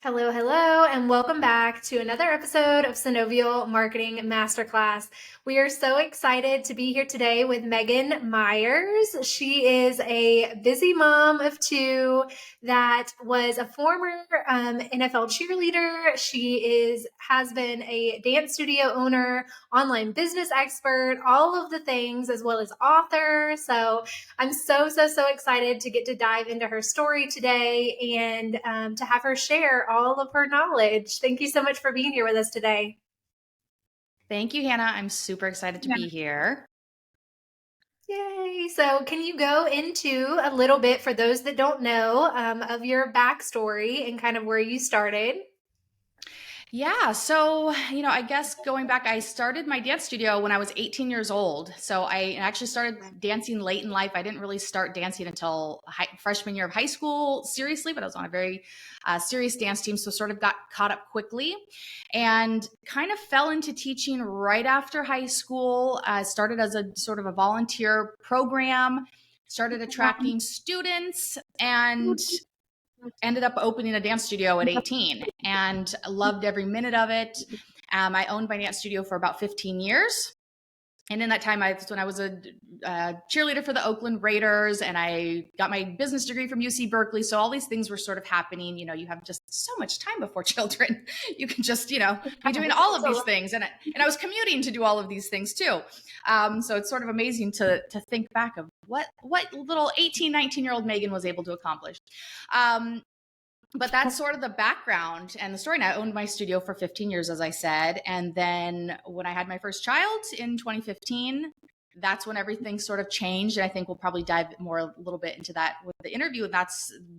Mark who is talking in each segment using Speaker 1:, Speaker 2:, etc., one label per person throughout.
Speaker 1: Hello, hello, and welcome back to another episode of Synovial Marketing Masterclass. We are so excited to be here today with Megan Meyers. She is a busy mom of two that was a former NFL cheerleader. She has been a dance studio owner, online business expert, all of the things, as well as author. So I'm so excited to get to dive into her story today and to have her share all of her knowledge. Thank you so much for being here with us today.
Speaker 2: Thank you, Hannah. I'm super excited to be here.
Speaker 1: Yay. So, can you go into a little bit for those that don't know of your backstory and kind of where you started?
Speaker 2: Yeah. So, I guess going back, I started my dance studio when I was 18 years old. So I actually started dancing late in life. I didn't really start dancing until freshman year of high school, seriously, but I was on a very serious dance team. So sort of got caught up quickly and kind of fell into teaching right after high school. Started as a sort of a volunteer program, started attracting students, and ended up opening a dance studio at 18 and loved every minute of it. I owned my dance studio for about 15 years. And in that time, that's when I was a cheerleader for the Oakland Raiders, and I got my business degree from UC Berkeley. So all these things were sort of happening. You have just so much time before children. You can just, be doing all of these things. And I was commuting to do all of these things too. So it's sort of amazing to think back of what little 18, 19-year-old Megan was able to accomplish. But that's sort of the background and the story. And I owned my studio for 15 years, as I said. And then when I had my first child in 2015, that's when everything sort of changed. And I think we'll probably dive a little bit into that with the interview. And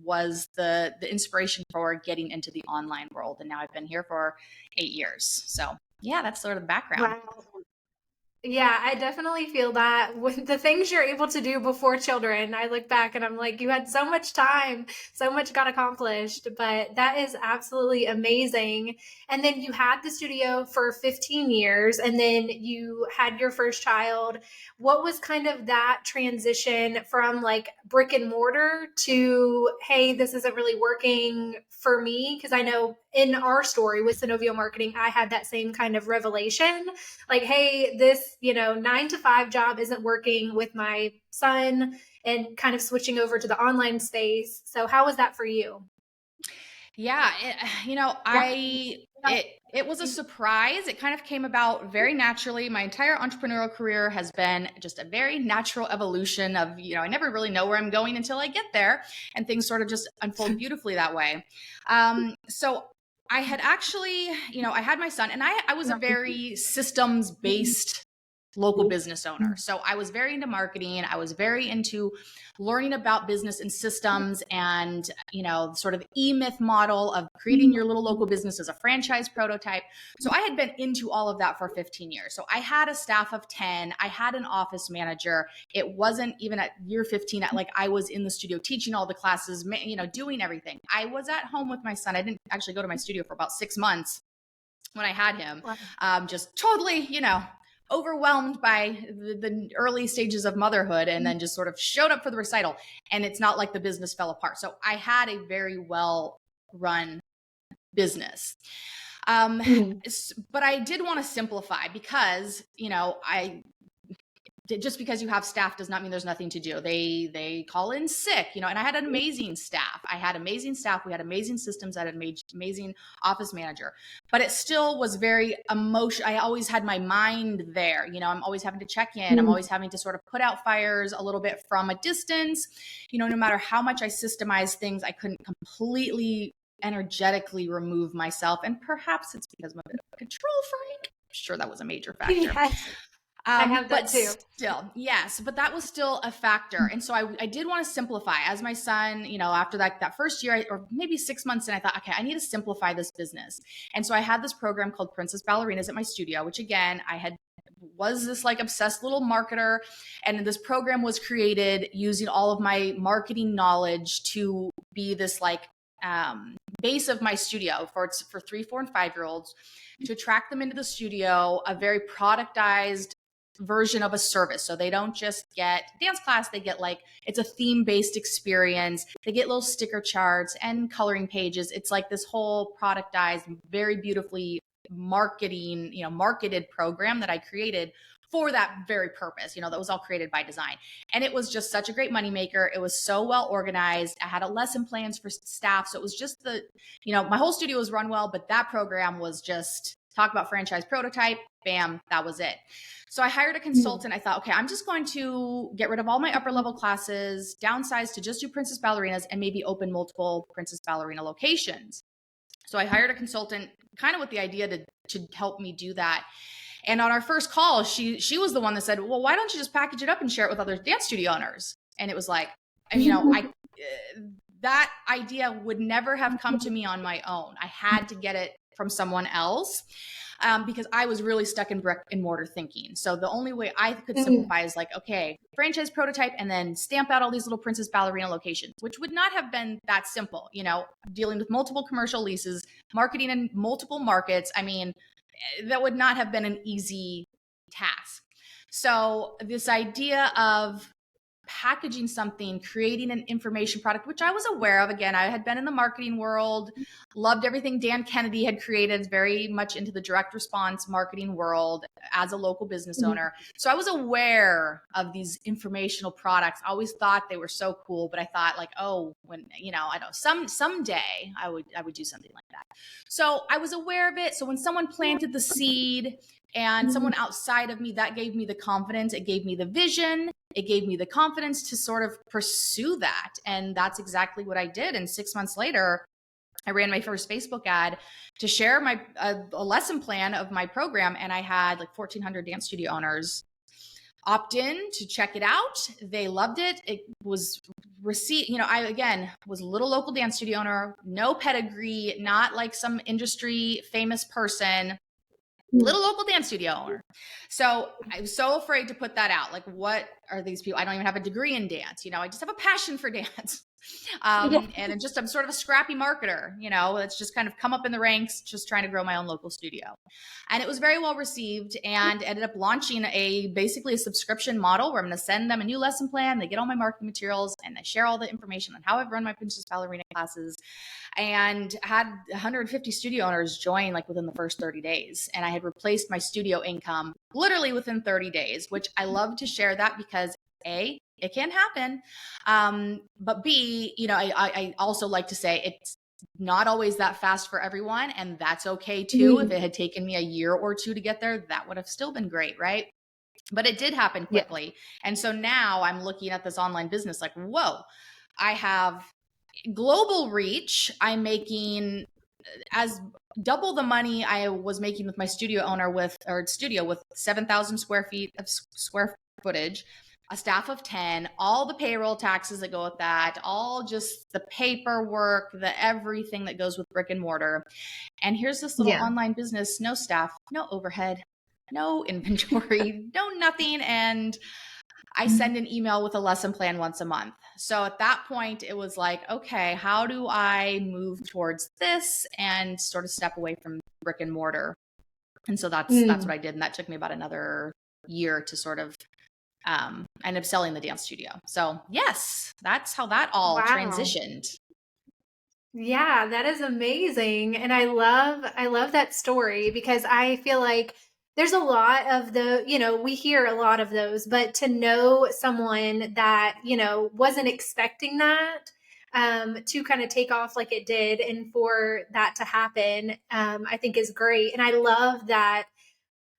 Speaker 2: was the inspiration for getting into the online world. And now I've been here for 8 years. So yeah, that's sort of the background.
Speaker 1: Wow. Yeah, I definitely feel that with the things you're able to do before children. I look back and I'm like, you had so much time, so much got accomplished, but that is absolutely amazing. And then you had the studio for 15 years and then you had your first child. What was kind of that transition from like brick and mortar to, hey, this isn't really working for me? Because I know in our story with Synovio Marketing, I had that same kind of revelation like, hey, this, 9 to 5 job isn't working with my son and kind of switching over to the online space. So how was that for you?
Speaker 2: Yeah, it was a surprise. It kind of came about very naturally. My entire entrepreneurial career has been just a very natural evolution of, I never really know where I'm going until I get there, and things sort of just unfold beautifully that way. So I had actually, I had my son, and I was a very systems based local business owner. So I was very into marketing. I was very into learning about business and systems and, sort of E-Myth model of creating your little local business as a franchise prototype. So I had been into all of that for 15 years. So I had a staff of 10. I had an office manager. It wasn't even at year 15, like I was in the studio teaching all the classes, doing everything. I was at home with my son. I didn't actually go to my studio for about 6 months when I had him. Just totally, overwhelmed by the early stages of motherhood, and then just sort of showed up for the recital. And it's not like the business fell apart. So I had a very well run business. But I did want to simplify because, just because you have staff does not mean there's nothing to do. They call in sick, and I had an amazing staff. I had amazing staff. We had amazing systems. I had an amazing office manager, but it still was very emotional. I always had my mind there. I'm always having to check in. I'm always having to sort of put out fires a little bit from a distance. No matter how much I systemized things, I couldn't completely energetically remove myself. And perhaps it's because I'm a bit of a control freak. I'm sure that was a major factor.
Speaker 1: Yes. I have that
Speaker 2: but
Speaker 1: too.
Speaker 2: Still, yes, but that was still a factor. And so I did want to simplify as my son, after that first year or maybe 6 months in, I thought, okay, I need to simplify this business. And so I had this program called Princess Ballerinas at my studio, which again, was this like obsessed little marketer. And this program was created using all of my marketing knowledge to be this like base of my studio for 3, 4, and 5-year-olds, to attract them into the studio, a very productized version of a service. So they don't just get dance class, they get like, it's a theme-based experience. They get little sticker charts and coloring pages. It's like this whole productized, very beautifully marketed program that I created for that very purpose. That was all created by design. And it was just such a great moneymaker. It was so well organized. I had a lesson plans for staff. So it was just my whole studio was run well, but that program was just talk about franchise prototype, bam, that was it. So I hired a consultant. I thought, okay, I'm just going to get rid of all my upper level classes, downsize to just do princess ballerinas, and maybe open multiple princess ballerina locations. So I hired a consultant kind of with the idea to help me do that. And on our first call, she was the one that said, well, why don't you just package it up and share it with other dance studio owners? And it was like, that idea would never have come to me on my own. I had to get it from someone else. Because I was really stuck in brick and mortar thinking. So the only way I could simplify is like, okay, franchise prototype, and then stamp out all these little princess ballerina locations, which would not have been that simple, dealing with multiple commercial leases, marketing in multiple markets. I mean, that would not have been an easy task. So this idea of packaging something, creating an information product, which I was aware of. Again, I had been in the marketing world, loved everything Dan Kennedy had created, very much into the direct response marketing world as a local business owner. So I was aware of these informational products. I always thought they were so cool, but I thought like, oh, when, I don't know, someday I would do something like that. So I was aware of it. So when someone planted the seed and someone outside of me, that gave me the confidence, it gave me the vision, it gave me the confidence to sort of pursue that. And that's exactly what I did. And 6 months later, I ran my first Facebook ad to share a lesson plan of my program. And I had like 1,400 dance studio owners opt in to check it out. They loved it. It was received, I, again, was a little local dance studio owner, no pedigree, not like some industry famous person, little local dance studio owner. So I was so afraid to put that out. Like, what are these people? I don't even have a degree in dance. I just have a passion for dance. And I'm sort of a scrappy marketer, it's just kind of come up in the ranks, just trying to grow my own local studio. And it was very well received, and ended up launching basically a subscription model where I'm going to send them a new lesson plan. They get all my marketing materials, and I share all the information on how I've run my princess ballerina classes, and had 150 studio owners join like within the first 30 days. And I had replaced my studio income literally within 30 days, which I love to share that because A, it can happen. But B, I also like to say it's not always that fast for everyone. And that's okay too. If it had taken me a year or two to get there, that would have still been great, right? But it did happen quickly. Yeah. And so now I'm looking at this online business like, whoa, I have global reach. I'm making as double the money I was making with my studio owner with 7,000 square feet of square footage, a staff of 10, all the payroll taxes that go with that, all just the paperwork, the everything that goes with brick and mortar. And here's this little online business, no staff, no overhead, no inventory, no nothing. And I send an email with a lesson plan once a month. So at that point, it was like, okay, how do I move towards this and sort of step away from brick and mortar? And so that's what I did. And that took me about another year to sort of end up selling the dance studio. So yes, that's how that all transitioned.
Speaker 1: Yeah, that is amazing. And I love that story because I feel like there's a lot of we hear a lot of those, but to know someone that, wasn't expecting that, to kind of take off like it did and for that to happen, I think is great. And I love that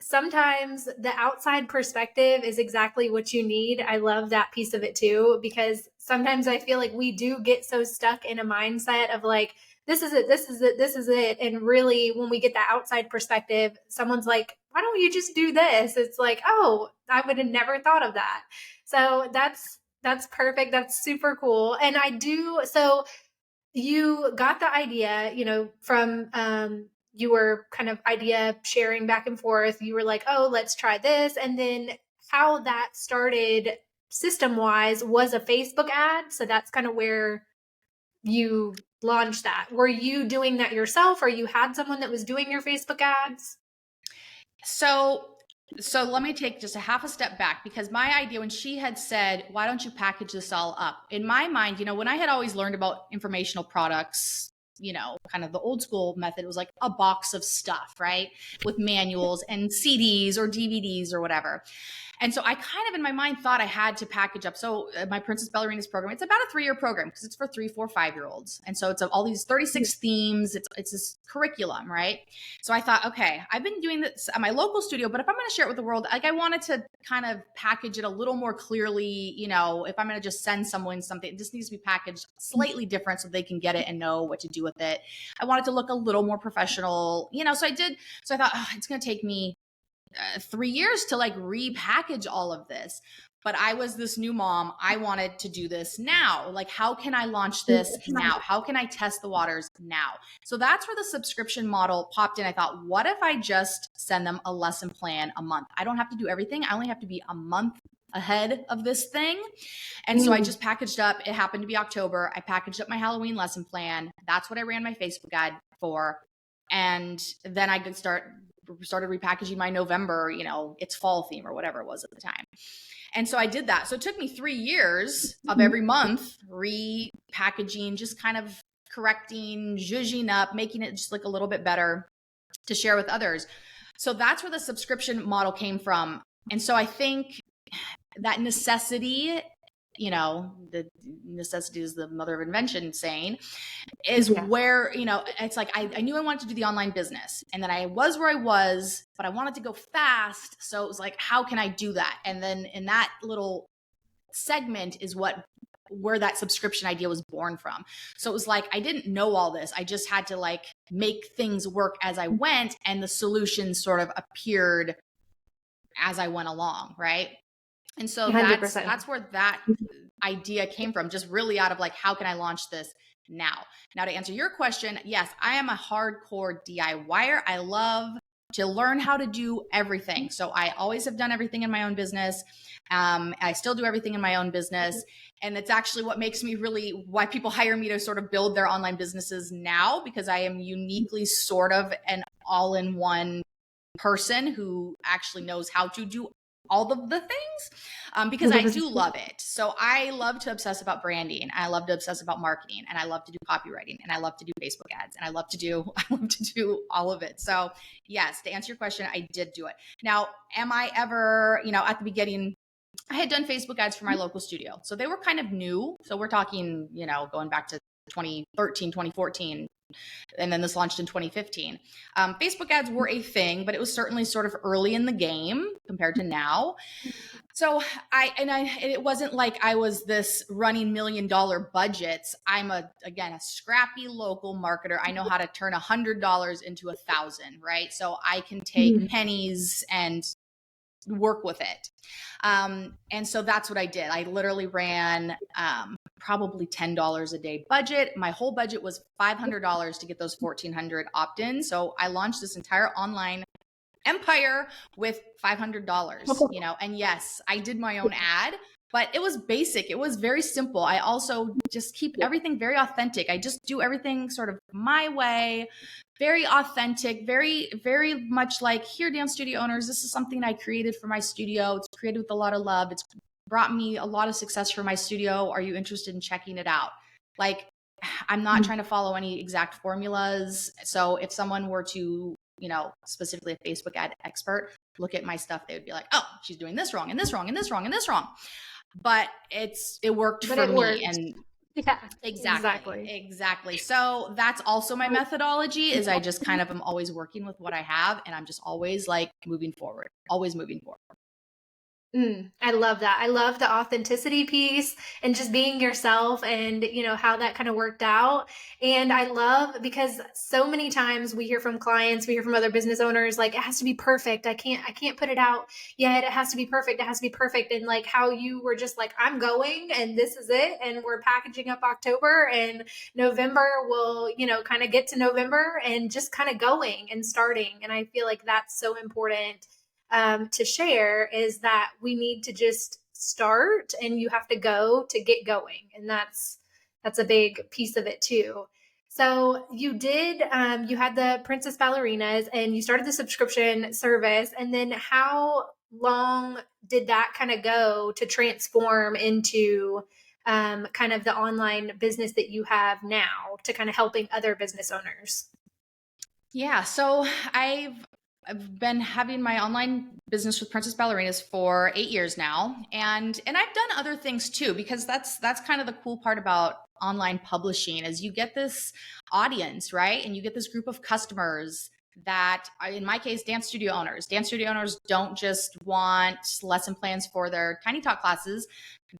Speaker 1: sometimes the outside perspective is exactly what you need. I love that piece of it too, because sometimes I feel like we do get so stuck in a mindset of like, this is it, this is it, this is it. And really, when we get that outside perspective, someone's like, why don't you just do this? It's like, oh, I would have never thought of that. So that's perfect. That's super cool. And so you got the idea, from you were kind of idea sharing back and forth. You were like, oh, let's try this. And then how that started system wise was a Facebook ad. So that's kind of where you launched that. Were you doing that yourself, or you had someone that was doing your Facebook ads?
Speaker 2: So So let me take just a half a step back, because my idea when she had said, why don't you package this all up? In my mind, when I had always learned about informational products, kind of the old school method, was like a box of stuff, right? With manuals and CDs or DVDs or whatever. And so I kind of in my mind thought I had to package up. So my Princess Ballerinas program, it's about a 3-year program because it's for 3, 4, 5-year-olds. And so it's all these 36 themes. It's this curriculum, right? So I thought, okay, I've been doing this at my local studio, but if I'm going to share it with the world, like I wanted to kind of package it a little more clearly. If I'm going to just send someone something, it just needs to be packaged slightly different so they can get it and know what to do with it. I wanted to look a little more professional, so I did. So I thought, it's going to take me 3 years to like repackage all of this. But I was this new mom. I wanted to do this now. Like, how can I launch this now? How can I test the waters now? So that's where the subscription model popped in. I thought, what if I just send them a lesson plan a month? I don't have to do everything. I only have to be a month ahead of this thing. And so I just packaged up. It happened to be October. I packaged up my Halloween lesson plan. That's what I ran my Facebook ad for. And then I could started repackaging my November, it's fall theme or whatever it was at the time. And so I did that. So it took me 3 years of every month repackaging, just kind of correcting, zhuzhing up, making it just like a little bit better to share with others. So that's where the subscription model came from. And so I think that necessity, the necessity is the mother of invention saying, is where, it's like I knew I wanted to do the online business, and then I was where I was, but I wanted to go fast. So it was like, how can I do that? And then in that little segment is where that subscription idea was born from. So it was like, I didn't know all this. I just had to like make things work as I went, and the solutions sort of appeared as I went along. Right. And so
Speaker 1: 100%.
Speaker 2: that's where that idea came from, just really out of like, how can I launch this now? Now, to answer your question, yes, I am a hardcore DIYer. I love to learn how to do everything. So I always have done everything in my own business. I still do everything in my own business. And it's actually what makes me why people hire me to sort of build their online businesses now, because I am uniquely sort of an all-in-one person who actually knows how to do all of the things, because I do love it. So I love to obsess about branding. I love to obsess about marketing, and I love to do copywriting, and I love to do Facebook ads, and I love to do all of it. So yes, to answer your question, I did do it. Now, am I ever, at the beginning, I had done Facebook ads for my local studio. So they were kind of new. So we're talking, going back to 2013, 2014. And then this launched in 2015. Facebook ads were a thing, but it was certainly sort of early in the game compared to now. So it wasn't like I was this running $1 million budgets. I'm again, a scrappy local marketer. I know how to turn $100 into 1,000, right? So I can take pennies and work with it. And so that's what I did. I literally ran probably $10 a day budget. My whole budget was $500 to get those 1,400 opt-ins. So I launched this entire online empire with $500, and yes, I did my own ad, but it was basic. It was very simple. I also just keep everything very authentic. I just do everything sort of my way, very authentic, very, very much like, here, dance studio owners, this is something I created for my studio. It's created with a lot of love. It's brought me a lot of success for my studio. Are you interested in checking it out? Like, I'm not trying to follow any exact formulas. So if someone were to, specifically a Facebook ad expert, look at my stuff, they would be like, oh, she's doing this wrong and this wrong and this wrong and this wrong. But it worked for me. And
Speaker 1: yeah,
Speaker 2: exactly. So that's also my methodology, is I just kind of am always working with what I have, and I'm just always like always moving forward.
Speaker 1: I love that. I love the authenticity piece and just being yourself, and, how that kind of worked out. And I love, because so many times we hear from clients, we hear from other business owners, like, it has to be perfect. I can't put it out yet. It has to be perfect. It has to be perfect. And like how you were just like, I'm going and this is it. And we're packaging up October, and November will, kind of get to November and just kind of going and starting. And I feel like that's so important to share, is that we need to just start, and you have to go to get going. And that's a big piece of it too. So you did, you had the Princess Ballerinas and you started the subscription service. And then how long did that kind of go to transform into kind of the online business that you have now to kind of helping other business owners?
Speaker 2: Yeah, so I've been having my online business with Princess Ballerinas for 8 years now, and I've done other things too, because that's kind of the cool part about online publishing is you get this audience, right? And you get this group of customers that are, in my case, dance studio owners. Dance studio owners don't just want lesson plans for their Tiny Talk classes.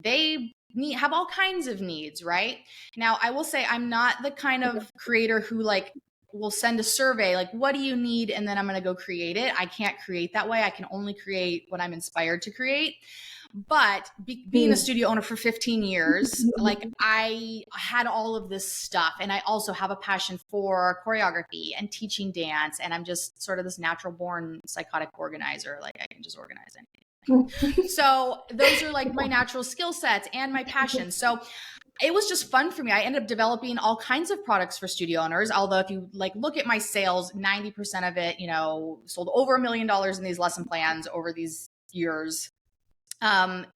Speaker 2: They have all kinds of needs, right? Now, I will say I'm not the kind of creator who like will send a survey like, what do you need, and then I'm going to go create it. I can't create that way. I can only create what I'm inspired to create. But being a studio owner for 15 years, like I had all of this stuff, and I also have a passion for choreography and teaching dance, and I'm just sort of this natural born psychotic organizer. Like I can just organize anything. So those are like my natural skill sets and my passion. So it was just fun for me. I ended up developing all kinds of products for studio owners. Although if you like look at my sales, 90% of it, sold over $1 million in these lesson plans over these years.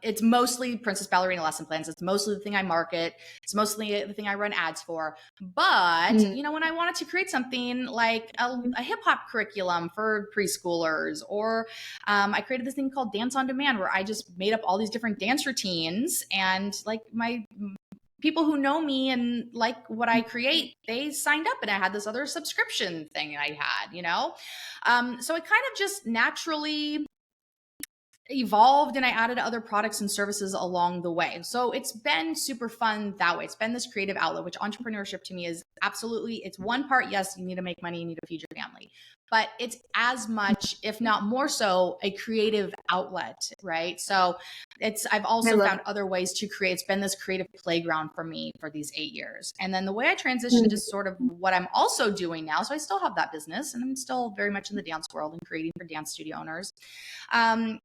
Speaker 2: It's mostly Princess Ballerina lesson plans. It's mostly the thing I market. It's mostly the thing I run ads for. But, when I wanted to create something like a hip hop curriculum for preschoolers, or I created this thing called Dance on Demand, where I just made up all these different dance routines, and like my people who know me and like what I create, they signed up, and I had this other subscription thing I had, so it kind of just naturally evolved, and I added other products and services along the way. So it's been super fun that way. It's been this creative outlet, which entrepreneurship to me is absolutely, it's one part, yes, you need to make money, you need to feed your family, but it's as much, if not more so, a creative outlet, right? So I've also found other ways to create. It's been this creative playground for me for these 8 years. And then the way I transitioned to sort of what I'm also doing now. So I still have that business, and I'm still very much in the dance world and creating for dance studio owners.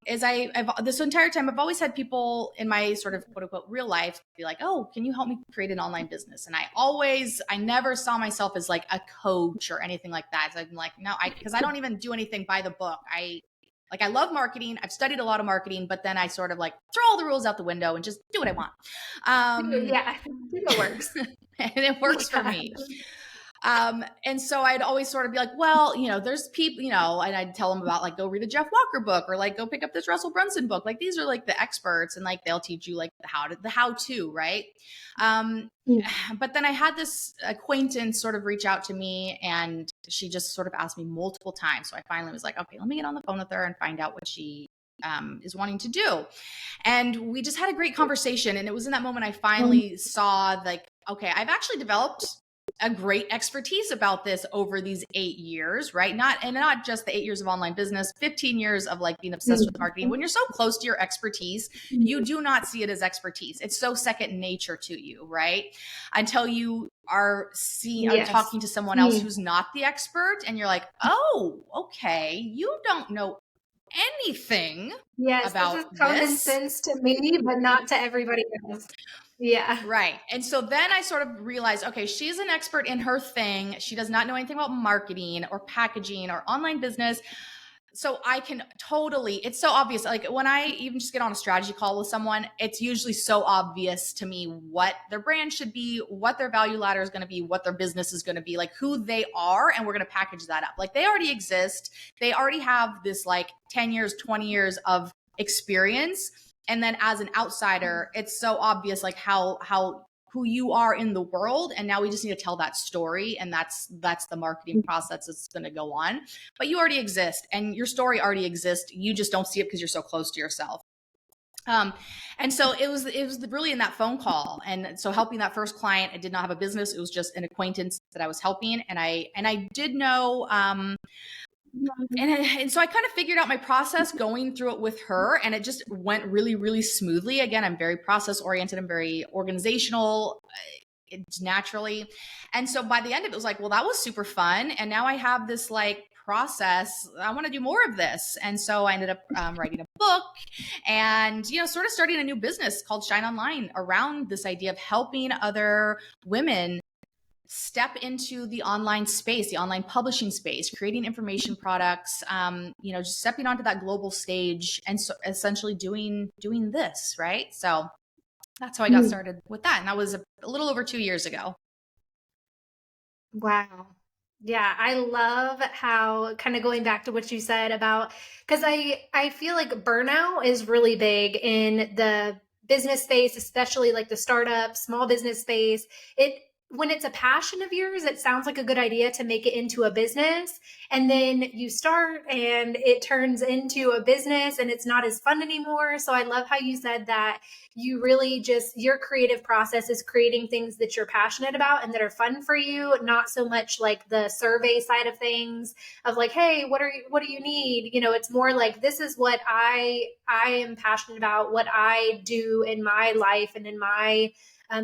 Speaker 2: Is I've this entire time, I've always had people in my sort of quote unquote real life be like, oh, can you help me create an online business? And I never saw myself as like a coach or anything like that. So I'm like, no, because I don't even do anything by the book. I love marketing. I've studied a lot of marketing, but then I sort of like throw all the rules out the window and just do what I want.
Speaker 1: Yeah, it works.
Speaker 2: And it works for me. And so I'd always sort of be like, well, there's people, and I'd tell them about like, go read a Jeff Walker book, or like, go pick up this Russell Brunson book. Like, these are like the experts, and like, they'll teach you like the how to, right? But then I had this acquaintance sort of reach out to me, and she just sort of asked me multiple times. So I finally was like, okay, let me get on the phone with her and find out what she is wanting to do. And we just had a great conversation. And it was in that moment I finally saw like, okay, I've actually developed a great expertise about this over these 8 years, right? Not just the 8 years of online business, 15 years of like being obsessed with marketing. When you're so close to your expertise, you do not see it as expertise. It's so second nature to you, right? Until you are talking to someone else who's not the expert, and you're like, oh, okay, you don't know anything about
Speaker 1: this is common sense to me, but not to everybody else. Yeah.
Speaker 2: Right. And so then I sort of realized, okay, she's an expert in her thing. She does not know anything about marketing or packaging or online business. So I can it's so obvious. Like when I even just get on a strategy call with someone, it's usually so obvious to me what their brand should be, what their value ladder is going to be, what their business is going to be, like who they are. And we're going to package that up. Like they already exist. They already have this like 10 years, 20 years of experience. And then as an outsider, it's so obvious like how who you are in the world. And now we just need to tell that story. And that's the marketing process that's going to go on. But you already exist, and your story already exists. You just don't see it because you're so close to yourself. And so it was really in that phone call. And so helping that first client, I did not have a business. It was just an acquaintance that I was helping. And I did know, and so I kind of figured out my process going through it with her, and it just went really, really smoothly. Again, I'm very process oriented. I'm very organizational. It's naturally. And so by the end of it, it was like, well, that was super fun. And now I have this like process. I want to do more of this. And so I ended up writing a book and, sort of starting a new business called Shine Online around this idea of helping other women step into the online space, the online publishing space, creating information products, just stepping onto that global stage and so essentially doing this, right? So that's how I got
Speaker 1: Mhm.
Speaker 2: started with that. And that was a little over 2 years ago.
Speaker 1: Wow. Yeah, I love how kind of going back to what you said about because I feel like burnout is really big in the business space, especially like the startup, small business space. It when it's a passion of yours, it sounds like a good idea to make it into a business. And then you start and it turns into a business and it's not as fun anymore. So I love how you said that you really just your creative process is creating things that you're passionate about and that are fun for you, not so much like the survey side of things of like, hey, what do you need, it's more like this is what I am passionate about, what I do in my life and in my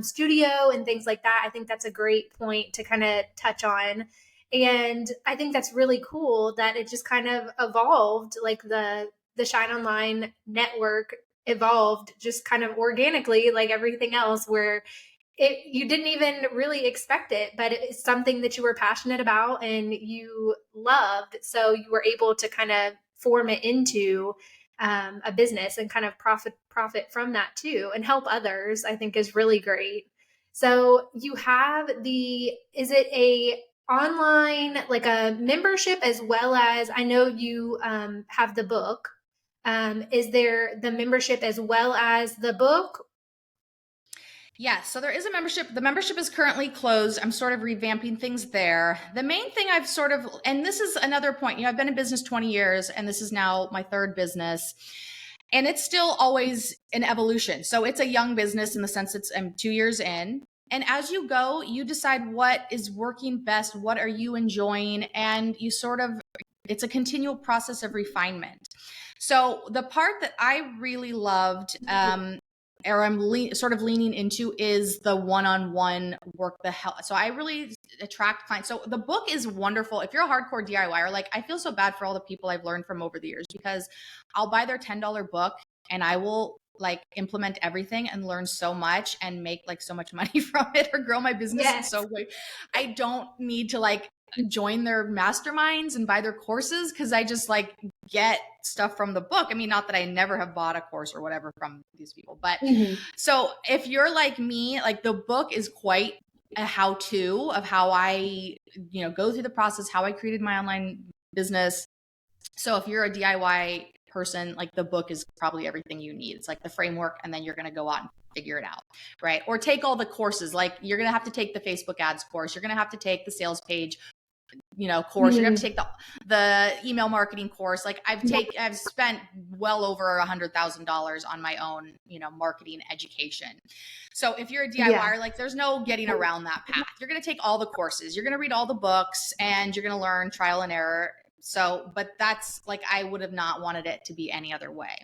Speaker 1: studio and things like that. I think that's a great point to kind of touch on. And I think that's really cool that it just kind of evolved, like the Shine Online network evolved just kind of organically like everything else, where you didn't even really expect it, but it's something that you were passionate about and you loved, so you were able to kind of form it into a business and kind of profit from that too and help others. I think is really great. So you have the is it a online like a membership as well as I know you have the book, is there the membership as well as the book?
Speaker 2: Yeah, so there is a membership. The membership is currently closed. I'm sort of revamping things there. The main thing I've sort of, and this is another point, I've been in business 20 years and this is now my third business. And it's still always an evolution. So it's a young business in the sense I'm 2 years in. And as you go, you decide what is working best, what are you enjoying, and you sort of, it's a continual process of refinement. So the part that I really loved, or I'm sort of leaning into is the one-on-one work the hell. So I really attract clients. So the book is wonderful. If you're a hardcore DIYer, like I feel so bad for all the people I've learned from over the years because I'll buy their $10 book and I will like implement everything and learn so much and make like so much money from it or grow my business in
Speaker 1: Yes.
Speaker 2: so way. I don't need to like join their masterminds and buy their courses because I just like get stuff from the book. I mean, not that I never have bought a course or whatever from these people, but
Speaker 1: Mhm.
Speaker 2: so if you're like me, like the book is quite a how-to of how I, go through the process, how I created my online business. So if you're a DIY person, like the book is probably everything you need. It's like the framework, and then you're going to go out and figure it out, right? Or take all the courses. Like you're going to have to take the Facebook ads course. You're going to have to take the sales page course. You're gonna have to
Speaker 1: Mhm.
Speaker 2: take the email marketing course. Like I've spent well over $100,000 on my own, marketing education. So if you're a
Speaker 1: Yeah.
Speaker 2: DIYer, like there's no getting around that path. You're gonna take all the courses, you're gonna read all the books, and you're gonna learn trial and error. So, but that's like, I would have not wanted it to be any other way.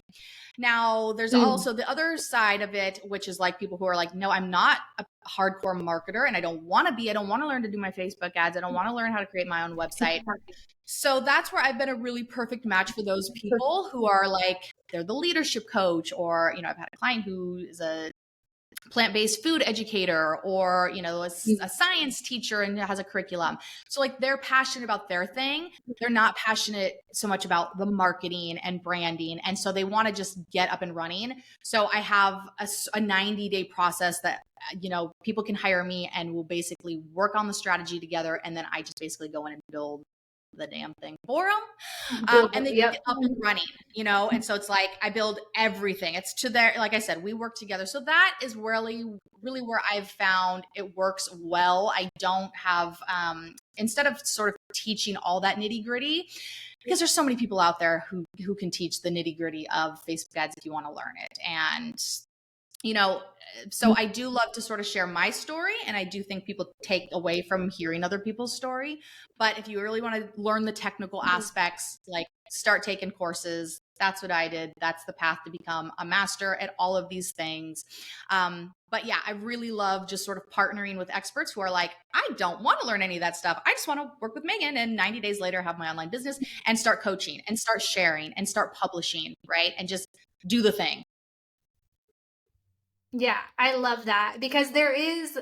Speaker 2: Now, there's
Speaker 1: Mm.
Speaker 2: also the other side of it, which is like people who are like, no, I'm not a hardcore marketer and I don't want to be. I don't want to learn to do my Facebook ads. I don't want to learn how to create my own website. So that's where I've been a really perfect match for those people who are like, they're the leadership coach, or, I've had a client who is a plant-based food educator, or a science teacher and has a curriculum. So like they're passionate about their thing, they're not passionate so much about the marketing and branding, and so they want to just get up and running. So I have a 90-day process that people can hire me and we'll basically work on the strategy together, and then I just basically go in and build the damn thing for them, and they can
Speaker 1: Yep.
Speaker 2: get up and running, and so it's like I build everything. It's to their, like I said, we work together. So that is really really where I've found it works well. I don't have instead of sort of teaching all that nitty gritty, because there's so many people out there who can teach the nitty gritty of Facebook ads if you want to learn it. And so I do love to sort of share my story, and I do think people take away from hearing other people's story. But if you really want to learn the technical aspects, like start taking courses. That's what I did. That's the path to become a master at all of these things. But yeah, I really love just sort of partnering with experts who are like, I don't want to learn any of that stuff. I just want to work with Megan and 90 days later have my online business and start coaching and start sharing and start publishing, right? And just do the thing.
Speaker 1: Yeah, I love that because there is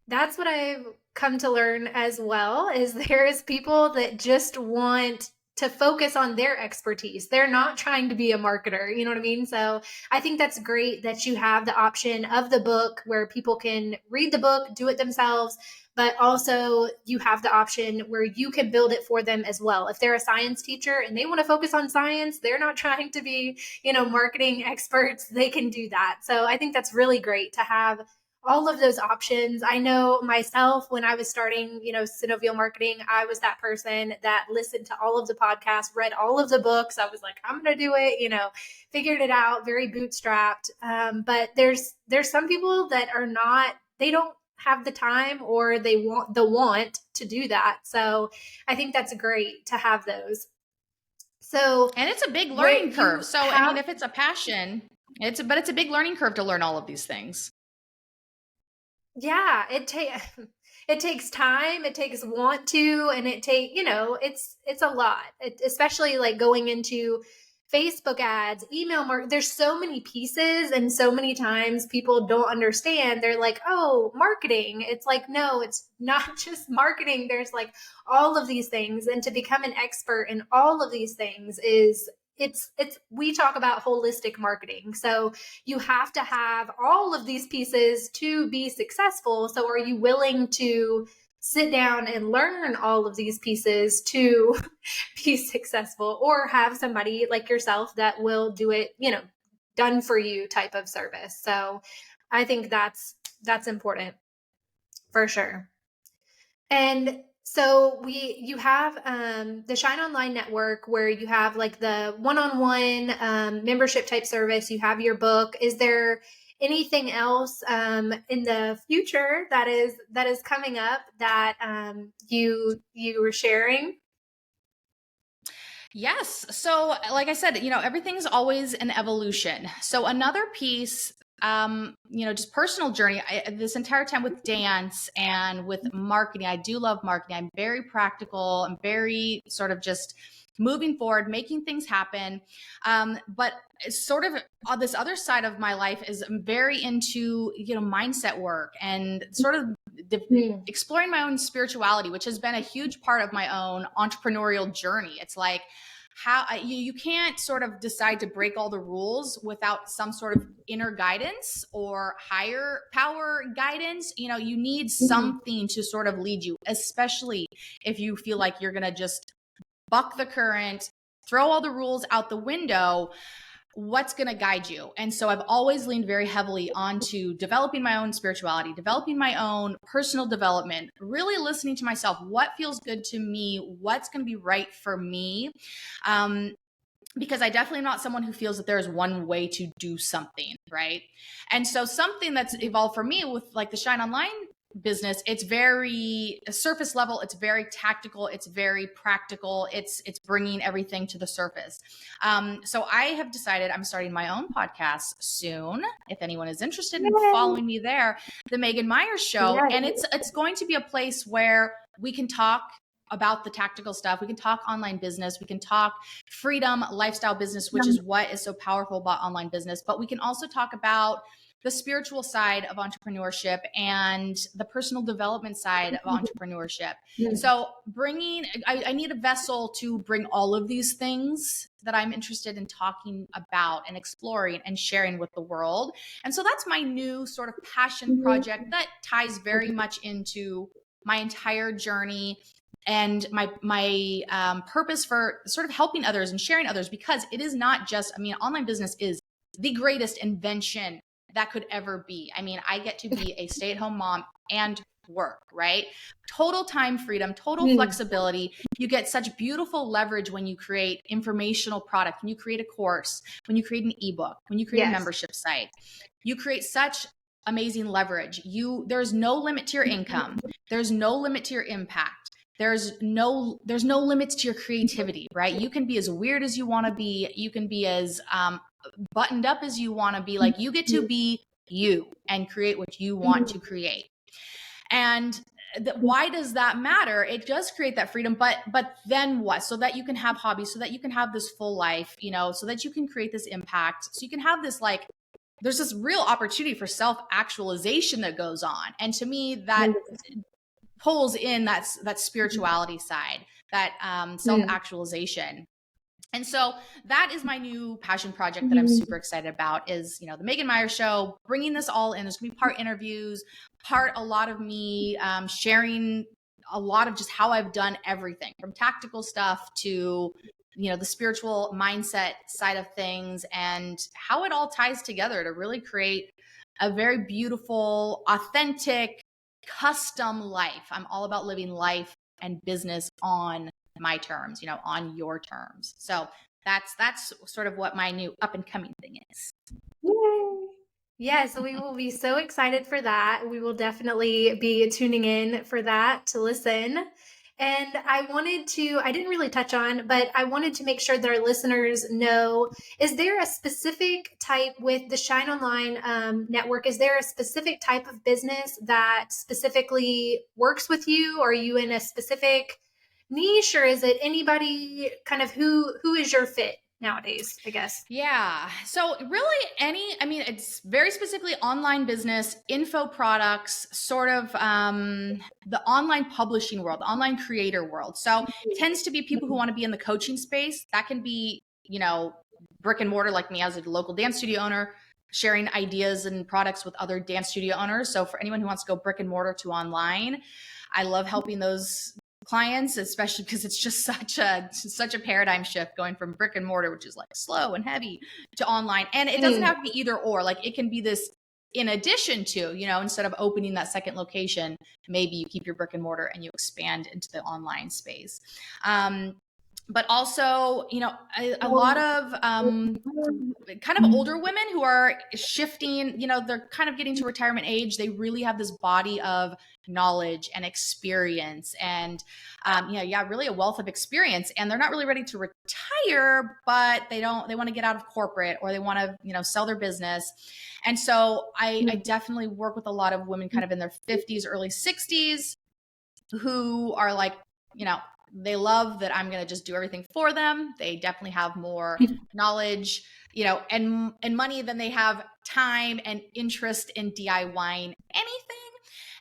Speaker 1: That's what I've come to learn as well, is there is people that just want to focus on their expertise. They're not trying to be a marketer, you know what I mean? So I think that's great that you have the option of the book where people can read the book, do it themselves, but also you have the option where you can build it for them as well. If they're a science teacher and they want to focus on science, they're not trying to be, marketing experts, they can do that. So I think that's really great to have all of those options. I know myself when I was starting, synovial marketing, I was that person that listened to all of the podcasts, read all of the books. I was like, I'm going to do it, figured it out, very bootstrapped. But there's some people that are not, they don't have the time or they want the want to do that. So I think that's great to have those. So
Speaker 2: And it's a big
Speaker 1: where
Speaker 2: learning curve.
Speaker 1: you
Speaker 2: So, I mean,
Speaker 1: have
Speaker 2: if it's a passion, it's a big learning curve to learn all of these things.
Speaker 1: Yeah, it takes time, it takes want to, and it's a lot. Especially like going into Facebook ads, there's so many pieces and so many times people don't understand. They're like, "Oh, marketing." It's like, "No, it's not just marketing. There's like all of these things, and to become an expert in all of these things is it's we talk about holistic marketing. So you have to have all of these pieces to be successful. So are you willing to sit down and learn all of these pieces to be successful, or have somebody like yourself that will do it, done for you type of service? So I think that's important for sure. And so you have the Shine Online Network where you have like the one-on-one membership type service. You have your book. Is there anything else in the future that is coming up that you were sharing?
Speaker 2: Yes. So, like I said, everything's always an evolution. So, another piece, just personal journey, this entire time with dance and with marketing, I do love marketing. I'm very practical. I'm very sort of just moving forward, making things happen. But sort of on this other side of my life is I'm very into, mindset work and sort of exploring my own spirituality, which has been a huge part of my own entrepreneurial journey. It's like how you can't sort of decide to break all the rules without some sort of inner guidance or higher power guidance. You need
Speaker 1: Mhm.
Speaker 2: something to sort of lead you, especially if you feel like you're going to just buck the current, throw all the rules out the window. What's going to guide you? And so I've always leaned very heavily onto developing my own spirituality, developing my own personal development, really listening to myself. What feels good to me? What's going to be right for me? Because I definitely am not someone who feels that there's one way to do something, right? And so something that's evolved for me with like the Shine Online business, it's very surface level, it's very tactical, it's very practical, it's bringing everything to the surface. So I have decided I'm starting my own podcast soon. If anyone is interested in
Speaker 1: Yay.
Speaker 2: following me there, the Megan Meyers Show,
Speaker 1: Yes.
Speaker 2: and it's going to be a place where we can talk about the tactical stuff. We can talk online business. We can talk freedom, lifestyle business, which is what is so powerful about online business. But we can also talk about the spiritual side of entrepreneurship and the personal development side of entrepreneurship. So I need a vessel to bring all of these things that I'm interested in talking about and exploring and sharing with the world. And so that's my new sort of passion project that ties very much into my entire journey and my purpose for sort of helping others and sharing others, because it is not just, online business is the greatest invention that could ever be. I get to be a stay-at-home mom and work, right? Total time freedom, total
Speaker 1: Mm.
Speaker 2: flexibility. You get such beautiful leverage when you create informational product, when you create a course, when you create an ebook, when you create a
Speaker 1: Yes.
Speaker 2: membership site. You create such amazing leverage. There's no limit to your income. There's no limit to your impact. There's no limits to your creativity, right? You can be as weird as you want to be. You can be as buttoned up as you want to be. Like, you get to be you and create what you want to create. And why does that matter? It does create that freedom, but then what? So that you can have hobbies, so that you can have this full life, so that you can create this impact, so you can have this like there's this real opportunity for self-actualization that goes on. And to me, that pulls in that spirituality side, that
Speaker 1: Mm.
Speaker 2: self-actualization. And so that is my new passion project that I'm super excited about, is, the Megan Meyers Show, bringing this all in. There's going to be part interviews, part a lot of me sharing a lot of just how I've done everything from tactical stuff to, the spiritual mindset side of things, and how it all ties together to really create a very beautiful, authentic, custom life. I'm all about living life and business on my terms, on your terms. So that's sort of what my new up and coming thing is.
Speaker 1: Yay. Yes, we will be so excited for that. We will definitely be tuning in for that to listen. And I didn't really touch on, but I wanted to make sure that our listeners know, is there a specific type with the Shine Online network? Is there a specific type of business that specifically works with you? Are you in a specific niche, or is it anybody kind of who is your fit nowadays, I guess?
Speaker 2: Yeah. So really it's very specifically online business, info products, sort of the online publishing world, the online creator world. So it tends to be people who want to be in the coaching space. That can be, brick and mortar, like me as a local dance studio owner, sharing ideas and products with other dance studio owners. So for anyone who wants to go brick and mortar to online, I love helping those clients, especially because it's just such a paradigm shift going from brick and mortar, which is like slow and heavy, to online. And it doesn't have to be either or. Like, it can be this in addition to, instead of opening that second location, maybe you keep your brick and mortar and you expand into the online space. But also, a lot of kind of older women who are shifting, they're kind of getting to retirement age. They really have this body of knowledge and experience, and really a wealth of experience. And they're not really ready to retire, but they want to get out of corporate, or they want to, sell their business. And so I definitely work with a lot of women kind of in their 50s, early 60s, who are like, they love that I'm going to just do everything for them. They definitely have more knowledge, and money than they have time and interest in DIYing anything.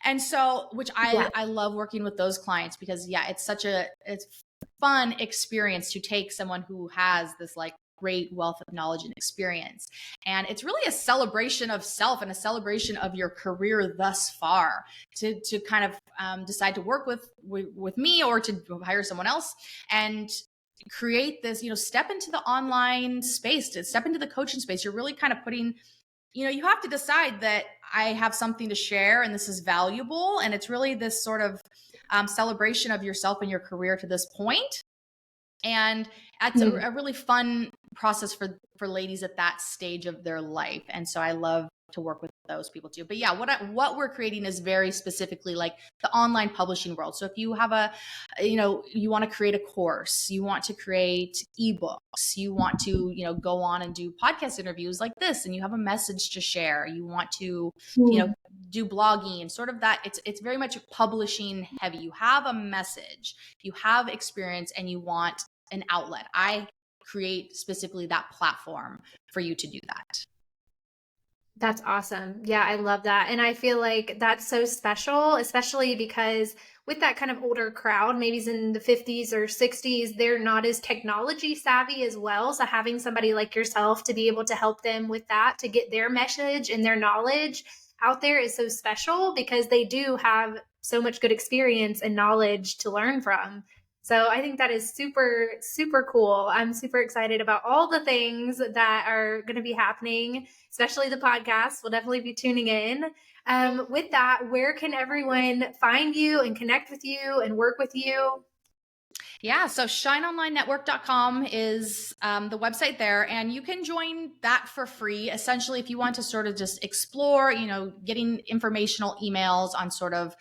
Speaker 2: And so, which I love working with those clients, because it's it's fun experience to take someone who has this like great wealth of knowledge and experience. And it's really a celebration of self and a celebration of your career thus far, to kind of decide to work with me, or to hire someone else and create this, step into the online space, to step into the coaching space. You're really kind of putting, you have to decide that I have something to share and this is valuable. And it's really this sort of celebration of yourself and your career to this point. And that's a really fun process for ladies at that stage of their life. And so I love to work with those people too. But what we're creating is very specifically like the online publishing world. So if you have you want to create a course, you want to create ebooks, you want to, go on and do podcast interviews like this, and you have a message to share, you want to, do blogging and sort of that, it's very much publishing heavy. You have a message, you have experience, and you want an outlet. I create specifically that platform for you to do that.
Speaker 1: That's awesome. Yeah, I love that. And I feel like that's so special, especially because with that kind of older crowd, maybe it's in the 50s or 60s, they're not as technology savvy as well. So having somebody like yourself to be able to help them with that, to get their message and their knowledge out there, is so special, because they do have so much good experience and knowledge to learn from. So I think that is super, super cool. I'm super excited about all the things that are going to be happening, especially the podcast. We'll definitely be tuning in. With that, where can everyone find you and connect with you and work with you?
Speaker 2: Yeah, so shineonlinenetwork.com is the website there, and you can join that for free. Essentially, if you want to sort of just explore, getting informational emails on sort of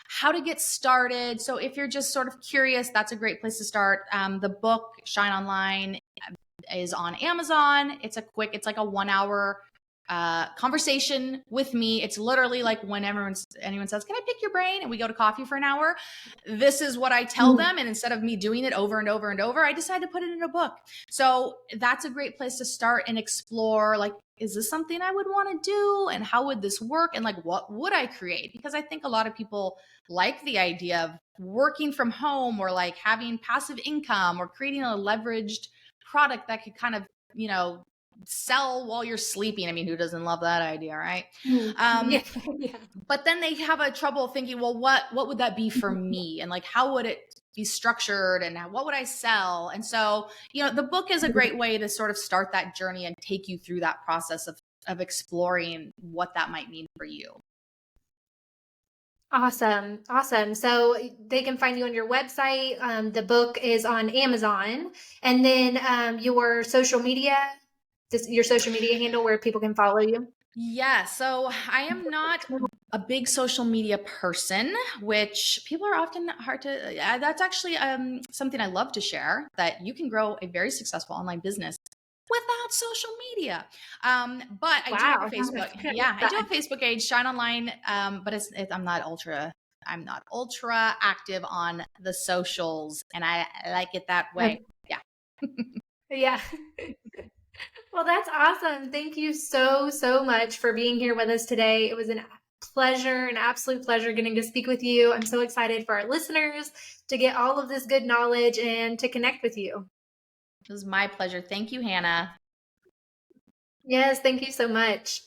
Speaker 2: how to get started. So if you're just sort of curious, that's a great place to start. The book, Shine Online, is on Amazon. It's like a 1 hour conversation with me. It's literally like when anyone says, "Can I pick your brain?" and we go to coffee for an hour. This is what I tell them, and instead of me doing it over and over and over, I decide to put it in a book. So that's a great place to start and explore. Like, is this something I would want to do, and how would this work, and like, what would I create? Because I think a lot of people like the idea of working from home, or like having passive income, or creating a leveraged product that could kind of, sell while you're sleeping. I mean, who doesn't love that idea, right?
Speaker 1: Yeah, yeah.
Speaker 2: But then they have a trouble thinking, well, what would that be for me? And like, how would it be structured, and what would I sell? And so, the book is a great way to sort of start that journey and take you through that process of exploring what that might mean for you.
Speaker 1: Awesome. Awesome. So they can find you on your website. The book is on Amazon. And then your social media, your social media handle where people can follow you.
Speaker 2: Yeah, so I am not a big social media person, which people are often hard to. That's actually something I love to share, that you can grow a very successful online business without social media. But I do have a
Speaker 1: Wow.
Speaker 2: Facebook. Yeah, I do have a Facebook page, Shine Online. But I'm not ultra active on the socials, and I like it that way. Yeah.
Speaker 1: Yeah. Well, that's awesome. Thank you so, so much for being here with us today. It was an absolute pleasure getting to speak with you. I'm so excited for our listeners to get all of this good knowledge and to connect with you.
Speaker 2: It was my pleasure. Thank you, Hannah.
Speaker 1: Yes, thank you so much.